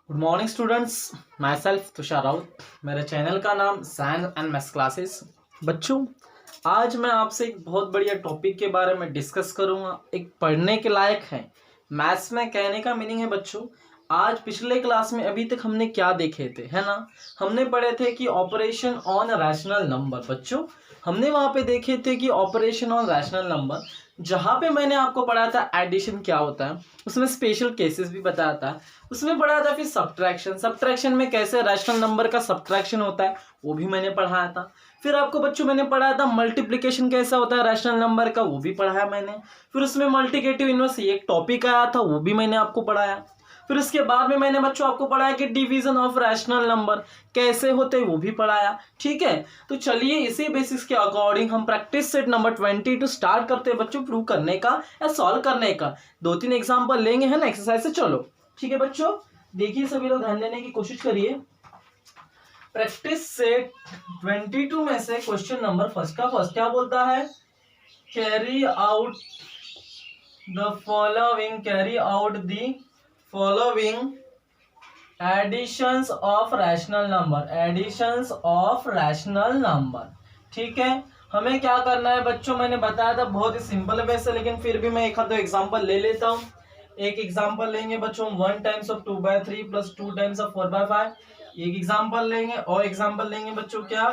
Good morning students, my self Tushar Raut. मेरे channel का नाम साइंस एंड मैथ्स क्लासेस। बच्चों, आज मैं आपसे एक बहुत बढ़िया टॉपिक के बारे में डिस्कस करूंगा। एक पढ़ने के लायक है। मैथ्स में कहने का मीनिंग है बच्चों, आज पिछले क्लास में अभी तक हमने क्या देखे थे, है ना। हमने पढ़े थे कि ऑपरेशन ऑन रैशनल नंबर। बच्चों, हमने वहां पे देखे थे कि ऑपरेशन ऑन रैशनल नंबर, जहां पे मैंने आपको पढ़ाया था एडिशन क्या होता है, उसमें स्पेशल केसेस भी बताया था। उसमें पढ़ाया था फिर सब्ट्रैक्शन में कैसे रैशनल नंबर का सब्ट्रैक्शन होता है, वो भी मैंने पढ़ाया था। फिर आपको बच्चों मैंने पढ़ाया था मल्टीप्लिकेशन कैसा होता है रैशनल नंबर का, वो भी पढ़ाया मैंने। फिर उसमें मल्टीप्लिकेटिव इनवर्स एक टॉपिक आया था, वो भी मैंने आपको पढ़ाया। फिर उसके बाद में मैंने बच्चों आपको पढ़ाया कि डिवीजन ऑफ रैशनल नंबर कैसे होते हैं, वो भी पढ़ाया। ठीक है, तो चलिए इसी बेसिस के अकॉर्डिंग हम प्रैक्टिस सेट नंबर 22 स्टार्ट करते हैं बच्चों, प्रूव करने का या सॉल्व करने का। 2-3 एग्जाम्पल लेंगे, है ना, एक्सरसाइज से। चलो ठीक है बच्चों, देखिए सभी लोग ध्यान देने की कोशिश करिए। प्रैक्टिस सेट 22 में से क्वेश्चन नंबर फर्स्ट क्या बोलता है, carry out the following additions of rational number. ठीक है, हमें क्या करना है बच्चों, मैंने बताया था बहुत ही सिंपल वे से, लेकिन फिर भी मैं एक आध दो एग्जांपल ले लेता हूं। एक एग्जांपल लेंगे बच्चों 1 times of 2/3 plus 2 times of 4/5। एक एग्जांपल लेंगे और एग्जांपल लेंगे बच्चों क्या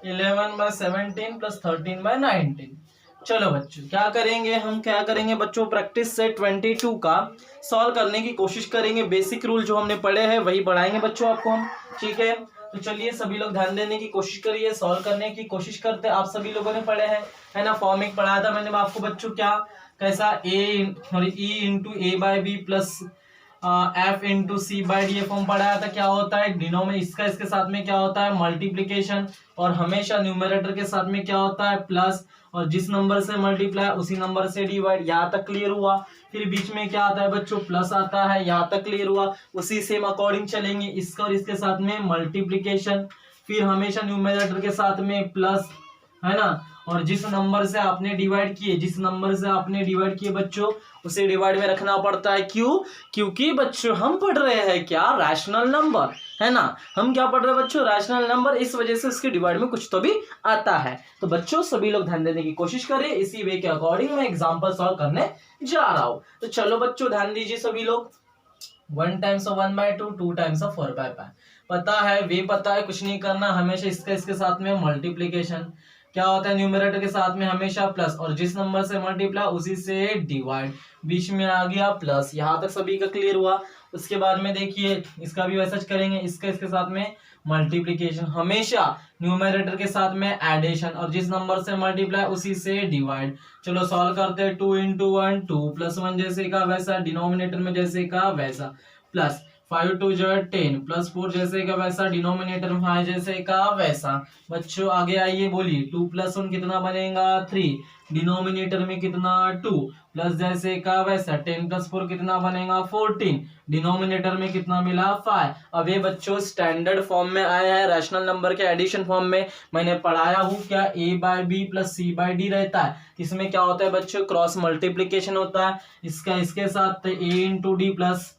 11/17 प्लस 13/19। चलो बच्चों क्या करेंगे बच्चों, प्रैक्टिस सेट 22 का सॉल्व करने की कोशिश करेंगे। बेसिक रूल जो हमने पढ़े हैं वही पढ़ाएंगे बच्चों आपको हम। ठीक है, तो चलिए सभी लोग ध्यान देने की कोशिश करिए, सॉल्व करने की कोशिश करते। आप सभी लोगों ने पढ़े हैं, है ना। फॉर्मिंग पढ़ाया था मैंने आपको बच्चों, क्या कैसा A into A by B plus F into C by D ये फॉर्म पढ़ाया था। क्या होता है डिनोमिनेटर, इसके साथ में क्या होता है मल्टीप्लीकेशन, और हमेशा न्यूमरेटर के साथ में क्या होता है प्लस, और जिस नंबर से मल्टीप्लाई उसी नंबर से डिवाइड। यहाँ तक क्लियर हुआ। फिर बीच में क्या आता है बच्चों प्लस आता है, यहाँ तक क्लियर हुआ। उसी सेम अकॉर्डिंग चलेंगे, इसका और इसके साथ में मल्टीप्लीकेशन, फिर हमेशा न्यूमरेटर के साथ में प्लस, है ना। और जिस नंबर से आपने डिवाइड किए बच्चों उसे डिवाइड में रखना पड़ता है। क्यों? क्योंकि बच्चों हम पढ़ रहे हैं क्या रैशनल नंबर, है ना। हम क्या पढ़ रहे हैं बच्चों रैशनल नंबर, इस वजह से उसके डिवाइड में कुछ तो भी आता है। तो बच्चों सभी लोग ध्यान देने की कोशिश करिए, इसी वे के अकॉर्डिंग मैं एग्जांपल सॉल्व करने जा रहा हूं। तो चलो बच्चों ध्यान दीजिए सभी लोग। 1 टाइम्स ऑफ 1/2, 2 टाइम्स ऑफ 4/5 पता है, वे पता है, कुछ नहीं करना। हमेशा इसके साथ में मल्टीप्लीकेशन, क्या होता है न्यूमरेटर के साथ में हमेशा प्लस, और जिस नंबर से मल्टीप्लाई उसी से डिवाइड। बीच में आ गया प्लस। यहाँ तक सभी का क्लियर हुआ। उसके बाद में देखिए इसका भी वैसा करेंगे, इसके साथ में मल्टीप्लीकेशन, हमेशा न्यूमरेटर के साथ में एडिशन, और जिस नंबर से मल्टीप्लाई उसी से डिवाइड। चलो सॉल्व करते हैं। 2 इंटू 1 2 प्लस 1 जैसे का वैसा, डिनोमिनेटर में जैसे का वैसा, प्लस 5 2 10 प्लस 4 जैसे का वैसा, डिनोमिनेटर में 5 जैसे का वैसा। बच्चों आगे आइए, बोलिए 2 प्लस 1 कितना बनेगा 3, डिनोमिनेटर में कितना 2, प्लस जैसे का वैसा 10 प्लस 4 कितना बनेगा 14, डिनोमिनेटर में कितना मिला 5। अब ये बच्चों स्टैंडर्ड फॉर्म में आया है, रैशनल नंबर के एडिशन फॉर्म में। मैंने पढ़ाया हूँ क्या a by B plus C by D रहता है। इसमें क्या होता है बच्चों क्रॉस मल्टीप्लीकेशन होता है। इसका इसके साथ a इंटू डी प्लस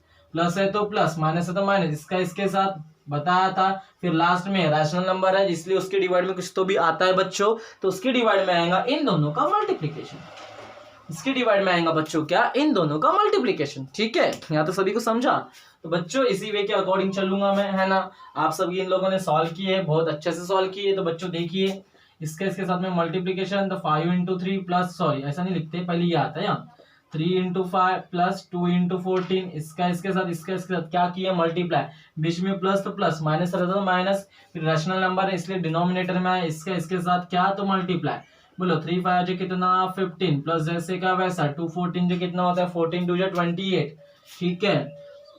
है तो प्लस, माइनस है तो माइनस, इसका इसके साथ बताया था। फिर लास्ट में रैशनल नंबर है इसलिए उसके डिवाइड में कुछ तो भी आता है बच्चों, तो उसके डिवाइड में आएगा इन दोनों का मल्टीप्लीकेशन। इसके डिवाइड में आएगा बच्चों क्या इन दोनों का मल्टीप्लीकेशन। ठीक है, यहाँ तो सभी को समझा। तो बच्चों इसी वे के अकॉर्डिंग चलूंगा मैं, है ना। आप सभी इन लोगों ने सॉल्व किए है, बहुत अच्छे से सॉल्व किए। तो बच्चों देखिए इसके साथ में मल्टीप्लीकेशन, तो 5 इंटू 3 प्लस, सॉरी ऐसा नहीं लिखते, पहले ये आता है यहाँ 3 इंटू 5 प्लस 2 इंटू 14, इसका इसके साथ क्या किया मल्टीप्लाई, बीच में प्लस तो प्लस, माइनस रहता तो माइनस। फिर रैशनल नंबर है इसलिए डिनोमिनेटर में है, इसका इसके साथ क्या तो मल्टीप्लाई। बोलो 3 5 जो कितना 15 प्लस जैसे का वैसा 2 14 जो कितना होता है 14 2 जो 28। ठीक है,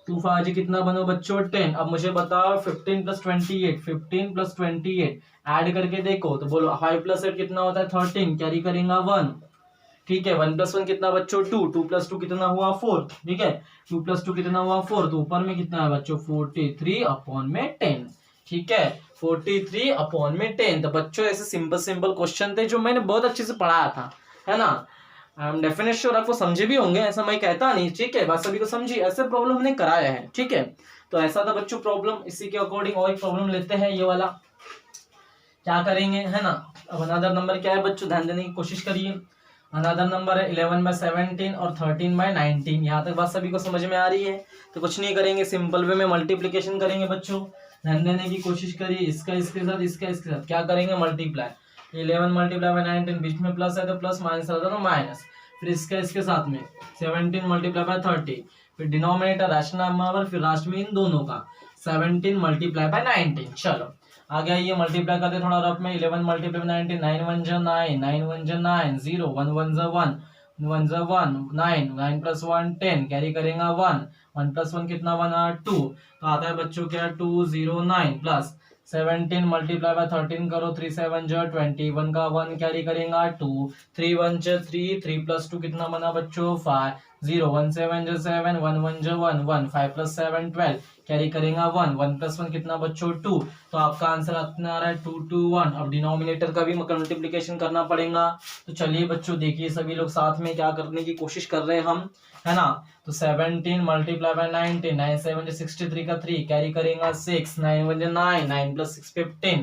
2 5 जो कितना बनो बच्चों 10। अब मुझे बताओ 15 प्लस 28 ऐड करके देखो, तो बोलो 5 प्लस 8 कितना होता है 13, कैरी करेंगे 1। ठीक है, 1 प्लस 1 कितना बच्चों 2, 2 प्लस 2 कितना हुआ 4। ठीक है, 2 प्लस 2 कितना हुआ 4, तो ऊपर में कितना है बच्चों 43 अपॉन में 10। ठीक है, 43 अपॉन में 10। तो बच्चों ऐसे सिंपल क्वेश्चन थे जो मैंने बहुत अच्छे से पढ़ाया था, है ना। आई एम डेफिनेट श्योर आपको समझे भी होंगे, ऐसा मैं कहता नहीं, ठीक है, बात सभी को समझी, ऐसे प्रॉब्लम हमने कराया है, ठीक है। तो ऐसा था बच्चों प्रॉब्लम, इसी के अकॉर्डिंग और एक प्रॉब्लम लेते हैं, ये वाला क्या करेंगे, है ना। अब अनदर नंबर क्या है बच्चों, ध्यान देने की कोशिश करिए। अनदर नंबर है 11/17 और 13/19। यहाँ तक बात सभी को समझ में आ रही है। तो कुछ नहीं करेंगे, सिंपल वे में मल्टीप्लीकेशन करेंगे बच्चों, ध्यान देने की कोशिश करिए। इसका इसके साथ, इसका इसके साथ क्या करेंगे, मल्टीप्लाई। 11 मल्टीप्लाई बाय 19, बीच में प्लस है तो प्लस, माइनस रहता तो माइनस। फिर इसका इसके साथ में 17 मल्टीप्लाई बाय 30, फिर डिनोमिनेटर रैशनल नंबर, फिर लास्ट में इन दोनों का 17 मल्टीप्लाई बाय 19। चलो आ गया, ये मल्टीप्लाई करते थोड़ा रफ में। 11 मल्टीप्लाई 19, 9 1 जा 9, 9 1 जा 9, 0 1 1 जा 1, 1 जा 1, 9 9 प्लस 1 10, कैरी करेगा 1, 1 प्लस 1 कितना बना 2। तो आता है बच्चों क्या 209 प्लस 17 मल्टीप्लाई बाय 13 करो, 3 7 जा 21 का 1 कैरी करेगा 2, 3 1 जा 3, 3 प्लस 2 कितना बना बच्चों 5, 0 1 7 जा 7, 1 1 जा 1, 1 5 प्लस 7 12, कैरी करेगा 1, 1 प्लस 1 कितना बच्चों 2। तो आपका आंसर अपना आ रहा है 2 2 1। अब डिनोमिनेटर का भी मल्टीप्लिकेशन करना पड़ेगा। तो चलिए बच्चों देखिए, सभी लोग साथ में क्या करने की कोशिश कर रहे हैं हम, है ना। तो 17 मल्टीप्लाई बाय 19, 9 7 63 का 3, कैरी करेगा 6, 9 1 9, 9 प्लस 6 15,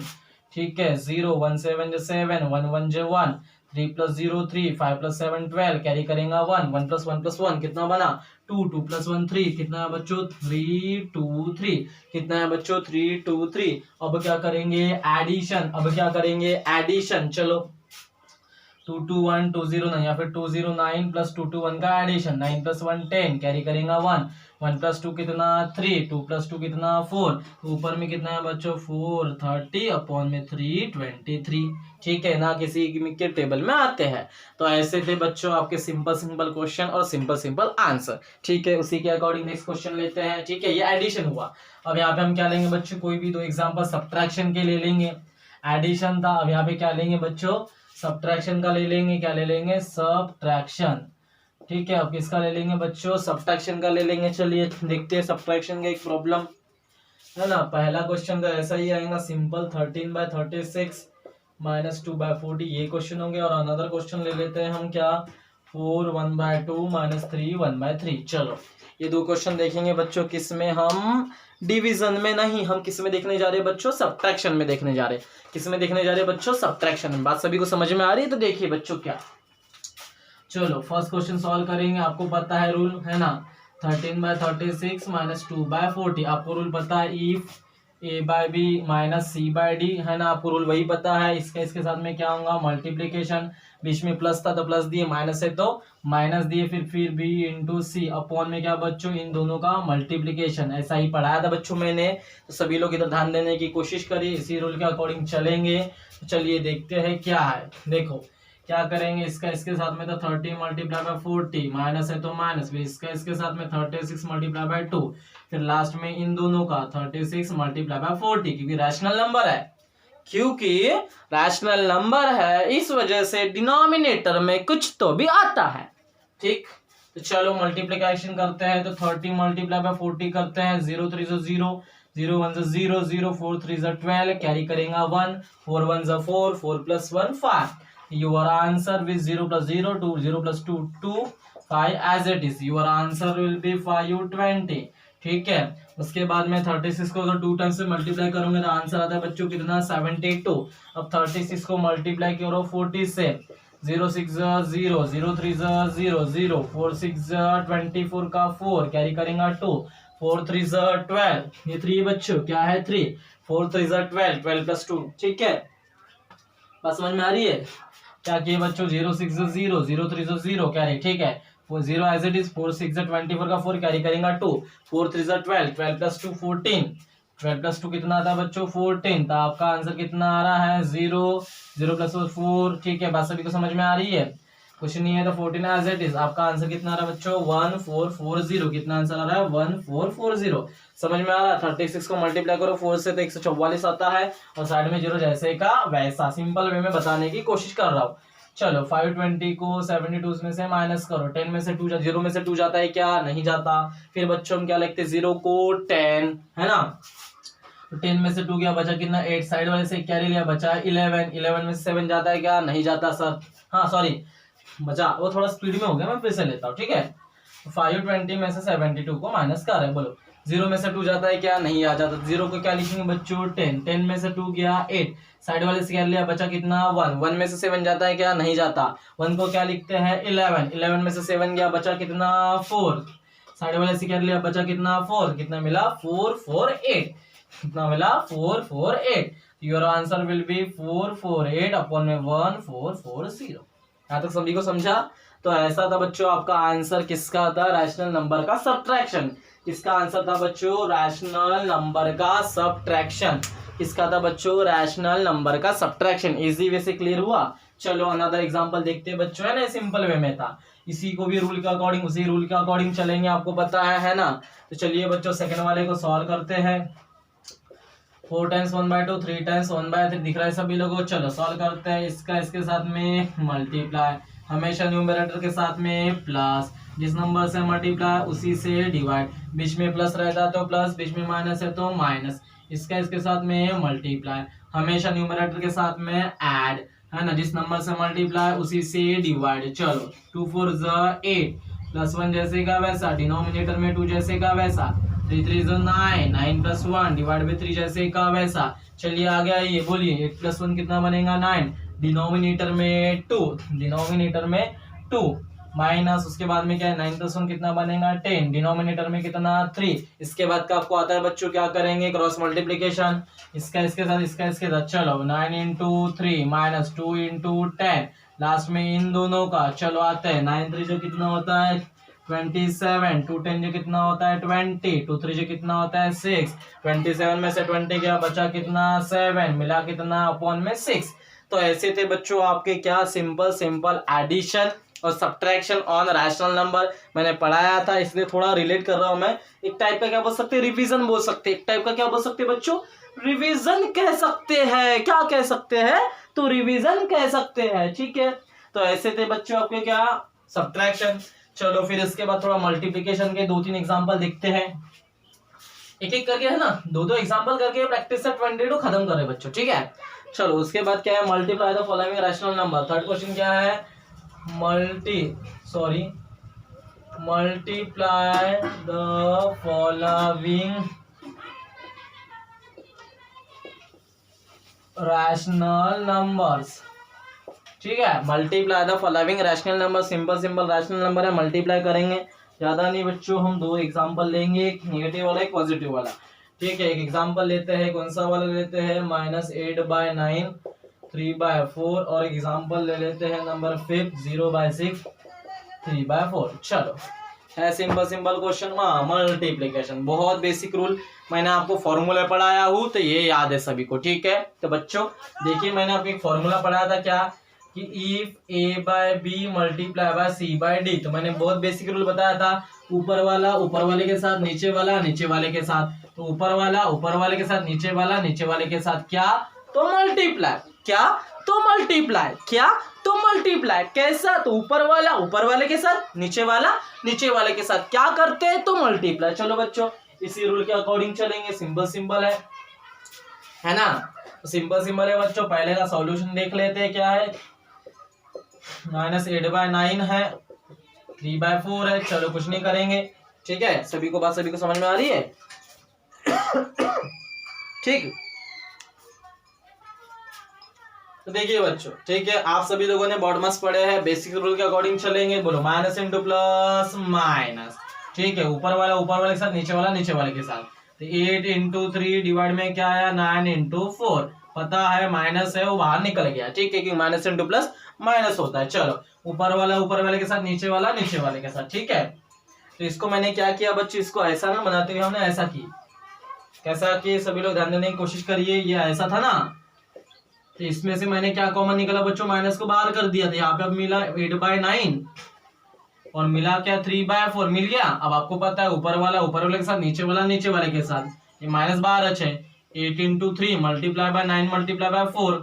ठीक है। 0 1 7 7, 1 1 1, 3 प्लस 0 3, 5 प्लस 7 12, कैरी करेगा 1, 1 प्लस 1 कितना बना 2, 2 प्लस 1 3, कितना है बच्चों 3 2 3, कितना है बच्चों 3 2 3। अब क्या करेंगे एडिशन, अब क्या करेंगे एडिशन, चलो 2 2 1 2 0 9 या फिर 2 0 9 प्लस 2 2 1 का एडिशन, 9 प्लस 1 10, कैरी करेगा 1, 1 प्लस 2 कितना 3, 2 प्लस 2 कितना 4, तो ऊपर में कितना है बच्चों 4 30 अपॉन में 3 23, ठीक है ना, किसी के टेबल में आते हैं। तो ऐसे थे बच्चों आपके सिंपल सिंपल क्वेश्चन और सिंपल सिंपल आंसर, ठीक है। उसी के अकॉर्डिंग नेक्स्ट क्वेश्चन लेते हैं, ठीक है। ये एडिशन हुआ। अब यहाँ पे हम क्या लेंगे बच्चों, कोई भी दो एग्जांपल सब्ट्रैक्शन के ले लेंगे। एडिशन था, अब यहाँ पे क्या लेंगे बच्चों, सब्ट्रैक्शन का ले लेंगे। क्या ले लेंगे, सब्ट्रैक्शन, ठीक है। अब किसका ले लेंगे बच्चों, सब्ट्रैक्शन का ले लेंगे। चलिए देखते हैं सब्ट्रैक्शन का एक प्रॉब्लम, है ना। पहला क्वेश्चन का ऐसा ही आएगा, सिंपल 13/36 माइनस 2/40, ये क्वेश्चन होंगे। और अनदर क्वेश्चन ले लेते हैं हम, क्या 4 1/2 माइनस 3 1/3। चलो ये दो क्वेश्चन देखेंगे बच्चों, किस में, हम डिवीजन में नहीं, हम किस में देखने जा रहे हैं बच्चों, सब्ट्रैक्शन में देखने जा रहे हैं। किस में देखने जा रहे हैं बच्चों, सब्ट्रैक्शन में। बात सभी को समझ में आ रही है। तो देखिए बच्चों क्या, चलो फर्स्ट क्वेश्चन सॉल्व करेंगे। आपको पता है रूल, है ना, 13/36 माइनस 2/40। आपको रूल पता है, इफ a/b माइनस c/d, है ना, आपको रूल वही पता है। इसके साथ में क्या होगा, मल्टीप्लीकेशन, बीच में प्लस था तो प्लस दिए, माइनस है तो माइनस दिए, फिर b इंटू सी अपॉन में क्या बच्चों, इन दोनों का मल्टीप्लीकेशन। ऐसा ही पढ़ाया था बच्चों मैंने, तो सभी लोग इधर ध्यान देने की कोशिश करिए, इसी रूल के अकॉर्डिंग चलेंगे। तो चलिए देखते हैं क्या है। देखो क्या करेंगे, इसका इसके साथ में तो 30 मल्टीप्लाई बाय 40, माइनस है तो माइनस, फिर इसका इसके साथ में 36 मल्टीप्लाई बाय 2, फिर लास्ट में इन दोनों का 36 मल्टीप्लाई बाय 40, क्योंकि रैशनल नंबर है, क्योंकि रैशनल नंबर है, इस वजह से डिनोमिनेटर में कुछ तो भी आता है, ठीक। तो चलो मल्टीप्लिकेशन करते हैं। तो 30 मल्टीप्लाई बाय 40 करते हैं, 0 3 0, 0 1 0 0, 4 3 12, कैरी करेगा 1, 4 1 4, 4 plus 1 5। Your answer with 0 plus 0 2, 0 plus 2 2, 5 as it is. Your answer will be 520, ठीक है। उसके बाद में 36 को अगर 2 टाइम्स से मल्टीप्लाई करूंगे तो आंसर आता है बच्चों कितना 72। अब 36 को मल्टीप्लाई करो 40 से, 0 6 0, 0 3 0 0, 4 6 24 का 4, कैरी करेगा 2, 4 3 12, ये 3 बच्चों क्या है 3, 4 3 12, 12 प्लस 2, ठीक है। बात समझ में आ रही है। क्या किए बच्चों, 0 6 0, 0 3 0, कैरी, ठीक है। 0 एज इट इज, 4 6 24 का 4, कैरी करेगा 2, 4 3 12, 12 प्लस 2 14, 12 प्लस 2 कितना आता है बच्चों 14। तो आपका आंसर कितना आ रहा है 0, 0 प्लस 4, ठीक है। बात सभी को समझ में आ रही है, कुछ नहीं है तो 14 एज इट इज। आपका आंसर कितना आ रहा है बच्चों 1440, कितना आंसर आ रहा है 1440। समझ में आ रहा है। 36 को मल्टीप्लाई करो 4 से तो 144 आता है, और साइड में 0 जैसे का वैसा, सिंपल वे में बताने की कोशिश कर रहा हूँ। चलो 520 को 72 में से माइनस करो, 10 में से 2 0 में से 2 जाता है क्या, नहीं जाता। फिर बच्चों हम क्या लिखते हैं, 0 को 10, है ना, तो 10 में से 2 गया, बचा कितना 8, साइड वाले से क्या ले लिया, बचा 11, 11 में से 7 जाता है क्या, नहीं जाता सर, हाँ सॉरी मजा, वो थोड़ा स्पीड में हो गया, मैं फिर से लेता हूँ, ठीक है। 520 में से 72 को माइनस कर रहे हैं, बोलो 0 में से 2 जाता है क्या, नहीं आ जाता। 0 को क्या लिखेंगे बच्चों 10, 10 में से 2 गया 8, साइड वाले से क्या लिया, बचा कितना 1, 1 में से 7 जाता है क्या, नहीं जाता। 1 को क्या लिखते हैं 11, 11 में से 7 गया, बचा कितना 4, साइड वाले से क्या लिया, बचा कितना 4, कितना मिला 448, कितना मिला 448। Your answer will be 448 upon में 1440। यहाँ तक सभी को समझा। तो ऐसा था बच्चों आपका आंसर किसका था, रैशनल नंबर का सबट्रैक्शन। किसका आंसर था बच्चों, रैशनल नंबर का सबट्रैक्शन। किसका था बच्चों, रैशनल नंबर का सबट्रैक्शन। इजी वे से क्लियर हुआ। चलो अनदर एग्जांपल देखते हैं बच्चों, है ना, सिंपल वे में था। इसी को भी रूल के अकॉर्डिंग, उसी रूल के अकॉर्डिंग चलेंगे, आपको पता है ना। तो चलिए बच्चों सेकंड वाले को सॉल्व करते हैं। 4 टाइम्स 1/2, 3 टाइम्स 1/3 दिख रहा है सभी लोगों। चलो सॉल्व करते हैं। इसका इसके साथ में मल्टीप्लाई, हमेशा न्यूमरेटर के साथ में प्लस, जिस नंबर से मल्टीप्लाई उसी से डिवाइड, बीच में प्लस रहता है तो प्लस, बीच में माइनस है तो माइनस। इसका इसके साथ में मल्टीप्लाई, हमेशा न्यूमरेटर के साथ में ऐड, है ना, जिस नंबर से मल्टीप्लाई उसी से डिवाइड। चलो 2 4 8, +1 जैसे का वैसा, डिनोमिनेटर में 2 जैसे का वैसा, 3 3 9, 9 + 1 डिवाइड बाई 3 जैसे का वैसा। चलिए आगे आइए, बोलिए 8 + 1 कितना बनेगा 9, डिनोमिनेटर में 2, डिनोमिनेटर में 2 माइनस, उसके बाद में क्या है 9 + 1 कितना बनेगा 10, डिनोमिनेटर में कितना 3। इसके बाद का आपको आता है बच्चों, क्या करेंगे, क्रॉस मल्टीप्लीकेशन, इसका इसके साथ, इसका इसके साथ। चलो 9 × 3 माइनस 2 × 10, लास्ट में इन दोनों का। चलो आते हैं 9 3 जो कितना होता है 27, 2 10 जो कितना होता है 20, 2 3 जो कितना होता है 6, 27 में से 20 गया, बचा कितना 7, मिला कितना अपॉन में 6। तो ऐसे थे बच्चों आपके क्या, सिंपल सिंपल एडिशन और सब्ट्रैक्शन ऑन रैशनल नंबर मैंने पढ़ाया था, इसलिए थोड़ा रिलेट कर रहा हूं मैं। एक टाइप का क्या बोल सकते हैं, रिवीजन बोल सकते हैं। एक टाइप का क्या बोल सकते हैं बच्चों, रिवीजन कह सकते हैं। क्या कह सकते हैं, तो रिवीजन कह सकते हैं, ठीक है। तो ऐसे थे बच्चों आपके क्या, सब्ट्रैक्शन। चलो फिर इसके बाद थोड़ा मल्टीप्लिकेशन के 2-3 एग्जांपल देखते हैं, एक एक करके, है ना, 2-2 एग्जांपल करके प्रैक्टिस से 22 खत्म करें बच्चों, ठीक है। चलो उसके बाद क्या है, multiply the following rational number. Third question क्या है, multiply the following rational numbers, ठीक है। Multiply the following rational number, simple simple rational number है, मल्टीप्लाई करेंगे, ज्यादा नहीं बच्चों। हम 2 एग्जांपल लेंगे, एक नेगेटिव वाला एक पॉजिटिव वाला, ठीक है। एक एग्जांपल लेते हैं, कौन सा वाला लेते हैं, -8/9 3/4, और एग्जांपल ले लेते हैं नंबर 5 0/6 3/4। चलो है सिंपल सिंपल क्वेश्चन, मल्टीप्लिकेशन, बहुत बेसिक रूल, मैंने आपको फॉर्मूला पढ़ाया हूँ तो ये याद है सभी को, ठीक है। तो बच्चों देखिए मैंने आपको एक फॉर्मूला पढ़ाया था क्या, कि इफ a/b × c/d, तो मैंने बहुत बेसिक रूल बताया था, ऊपर वाला ऊपर वाले के साथ, नीचे वाला नीचे वाले के साथ। तो ऊपर वाला ऊपर वाले के साथ, नीचे वाला नीचे वाले के साथ, क्या, तो मल्टीप्लाई, क्या, तो मल्टीप्लाई, क्या, तो मल्टीप्लाई। कैसा, तो ऊपर वाला ऊपर वाले के साथ, नीचे वाला नीचे वाले के साथ क्या करते हैं, तो मल्टीप्लाई। चलो बच्चों इसी रूल के अकॉर्डिंग चलेंगे, सिंपल सिंपल है ना, सिंपल सिंपल है बच्चों। पहले का सॉल्यूशन देख लेते हैं, क्या है, -8/9 है, 3/4 है। चलो कुछ नहीं करेंगे, ठीक है। सभी को बात, सभी को समझ में आ रही है, ठीक। तो देखिए बच्चों, ठीक है, आप सभी लोगों ने बॉडमास पढ़े हैं, बेसिक रूल के अकॉर्डिंग चलेंगे। बोलो माइनस इंटू प्लस माइनस, ठीक है। ऊपर वाले के साथ, नीचे वाला नीचे वाले के साथ। तो 8 × 3 डिवाइड में क्या आया 9 × 4, पता है माइनस है वो बाहर निकल गया, ठीक है, क्योंकि माइनस इंटू प्लस माइनस होता है। चलो ऊपर वाले के साथ, नीचे वाला नीचे वाले के साथ, ठीक है। तो इसको मैंने क्या किया बच्चे, इसको ऐसा ना बनाते हुए हमने ऐसा की, कैसा कि सभी लोग ध्यान देने की कोशिश करिए, ये ऐसा था ना, तो इसमें से मैंने क्या कॉमन निकला बच्चों, माइनस को बाहर कर दिया था। यहाँ पे अब मिला 8/9 और मिला क्या 3/4 मिल गया। अब आपको पता है ऊपर वाले के साथ, नीचे वाला नीचे वाले के साथ, ये माइनस बाहर है 8 × 3 × 9 × 4,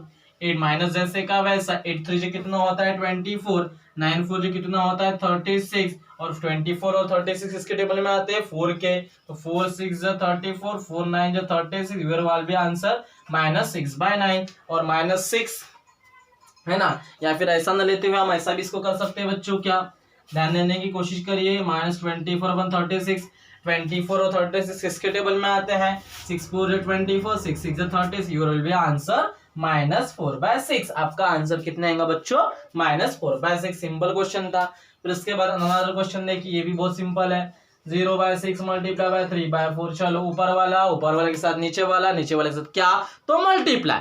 8 माइनस जैसे का वैसा, 8 3 जो कितना होता है 24, 9 4 जो कितना होता है 36, और 24 और 36 इसके टेबल में आते हैं 4 के, तो 4 6 जो 34, 4 9 जो 36, यूर वाल भी आंसर -6/9, और -6 है ना, या फिर ऐसा न लेते हुए हम ऐसा भी इसको कर सकते हैं बच्चों। क्या ध्यान देने की कोशिश करिए, -24 और 136, 24 और 36 किसके टेबल में आते हैं, 6 4 24, 6 6 30, यूर विल बी आंसर -4/6। आपका आंसर कितना आएगा बच्चों, -4/6। सिंपल क्वेश्चन था। फिर उसके बाद अनदर क्वेश्चन देखिए, ये भी बहुत सिंपल है, 0/6 मल्टीप्लाई बाय 3/4। चलो ऊपर वाला के साथ नीचे वाले के साथ क्या, तो मल्टीप्लाई।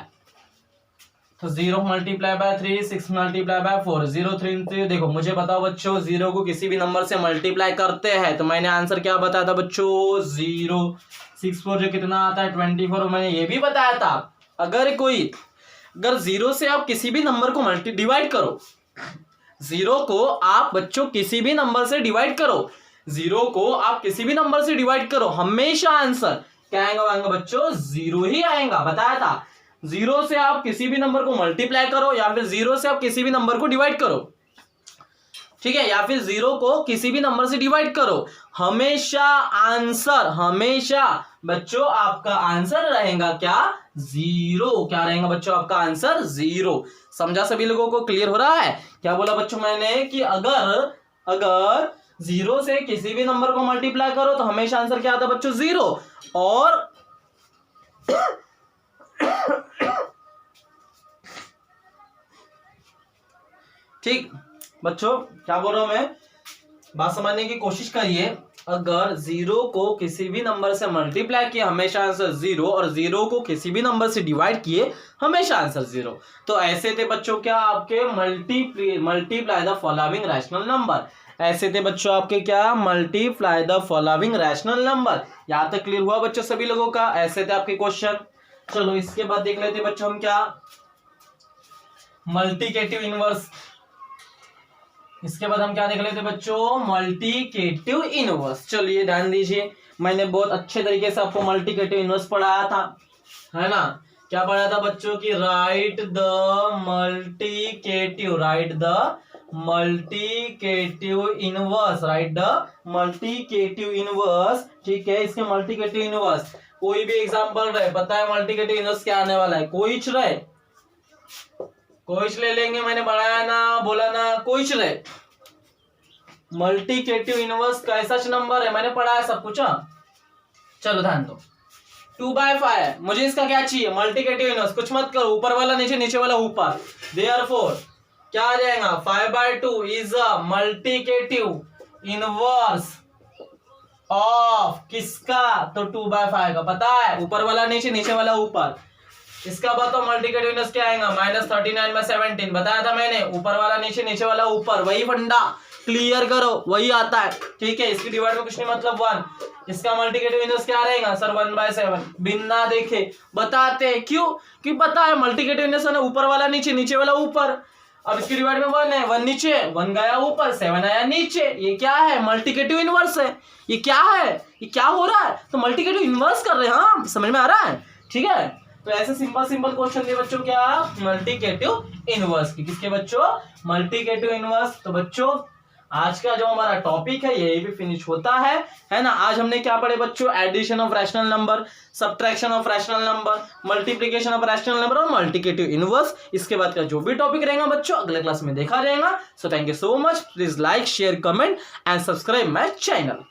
तो 0 मल्टीप्लाई बाय 3, 6 मल्टीप्लाई बाय 4, 0 3 3। देखो मुझे बताओ बच्चों, 0 को किसी भी नंबर से मल्टीप्लाई करते हैं तो मैंने आंसर क्या बताया था बच्चों, 0। 6 4 जो कितना आता है 24, मैंने ये भी बताया था। अगर 0 से आप किसी भी नंबर को डिवाइड करो, 0 को आप बच्चों किसी भी नंबर से डिवाइड करो, 0 को आप किसी भी नंबर से डिवाइड करो, हमेशा आंसर क्या आएगा बच्चों, 0 ही आएगा। बताया था, 0 से आप किसी भी नंबर को मल्टीप्लाई करो या फिर 0 से आप किसी भी नंबर को डिवाइड करो, ठीक है, या फिर 0 को किसी भी नंबर से डिवाइड करो, हमेशा आंसर, हमेशा बच्चों आपका आंसर रहेगा क्या, 0। क्या रहेगा बच्चों आपका आंसर, 0। समझा सभी लोगों को, क्लियर हो रहा है। क्या बोला बच्चों मैंने कि अगर 0 से किसी भी नंबर को मल्टीप्लाई करो तो हमेशा आंसर क्या आता है बच्चों, 0। और ठीक बच्चों, क्या बोल रहा हूं मैं, बात समझने की कोशिश करिए। अगर 0 को किसी भी नंबर से मल्टीप्लाई किए हमेशा आंसर 0, और 0 को किसी भी नंबर से डिवाइड किए हमेशा आंसर 0। तो ऐसे थे बच्चों क्या आपके multiply the following rational number. ऐसे थे बच्चों आपके क्या, multiply the following rational number. यहां तक क्लियर हुआ बच्चों सभी लोगों का, ऐसे थे आपके क्वेश्चन। चलो इसके बाद देख लेते बच्चों हम क्या, मल्टीकेटिव इनवर्स। इसके बाद हम क्या देख लेते बच्चों, मल्टीकेटिव इनवर्स। चलिए ध्यान दीजिए, मैंने बहुत अच्छे तरीके से आपको मल्टीकेटिव इनवर्स पढ़ाया था, है ना। क्या पढ़ाया था बच्चों की, राइट द मल्टीकेटिव इनवर्स, ठीक है। इसके मल्टीकेटिव इनवर्स कोई भी एग्जांपल रहे, पता है मल्टीकेटिव इनवर्स क्या आने वाला है, कोई रहे, कोई ले लेंगे, मैंने बढ़ाया ना, बोला ना, कोई रहे। मल्टीकेटिव इनवर्स कैसा नंबर है, मैंने पढ़ा है सब कुछ। चलो ध्यान दो, 2/5 मुझे इसका क्या चाहिए, मल्टीकेटिव इनवर्स। कुछ मत करो, ऊपर वाला नीचे, नीचे वाला ऊपर, देयरफॉर क्या आ जाएगा, 5/2 इज अ मल्टीकेटिव इनवर्स ऑफ किसका, तो 2/5 का। पता है ऊपर वाला नीचे, नीचे वाला ऊपर। इसका बताओ मल्टीकेटिव इनवर्स क्या आएगा, -39/17। बताया था मैंने, ऊपर वाला नीचे, नीचे वाला ऊपर, वही फंडा क्लियर करो, वही आता है, ठीक है। इसकी डिवाइड में कुछ नहीं, मतलब 1। इसका मल्टीकेटिव इनवर्स क्या रहेगा सर, 1/7। बिना देखे बताते, क्यों, कि पता है मल्टीकेटिव इनवर्स है ऊपर वाला नीचे, नीचे वाला ऊपर। अब इसकी डिवाइड में 1 है, 1 नीचे, 1 गया ऊपर, 7 आया नीचे। ये क्या है, मल्टीकेटिव इनवर्स है। ये क्या है, ये क्या हो रहा है, तो मल्टीकेटिव इनवर्स कर रहे हैं हम, समझ में आ रहा है, ठीक है। तो ऐसे सिंपल क्वेश्चन थे बच्चों क्या, मल्टीकेटिव इनवर्स की। किसके बच्चों, मल्टीकेटिव इनवर्स। तो बच्चों आज का जो हमारा टॉपिक है यही भी फिनिश होता है ना। आज हमने क्या पढ़े बच्चों, addition of rational number, subtraction of rational number, multiplication of rational number और मल्टीकेटिव इनवर्स। इसके बाद का जो भी टॉपिक रहेगा बच्चों अगले क्लास में देखा जाएगा। So thank you so much, please like share comment and subscribe my channel.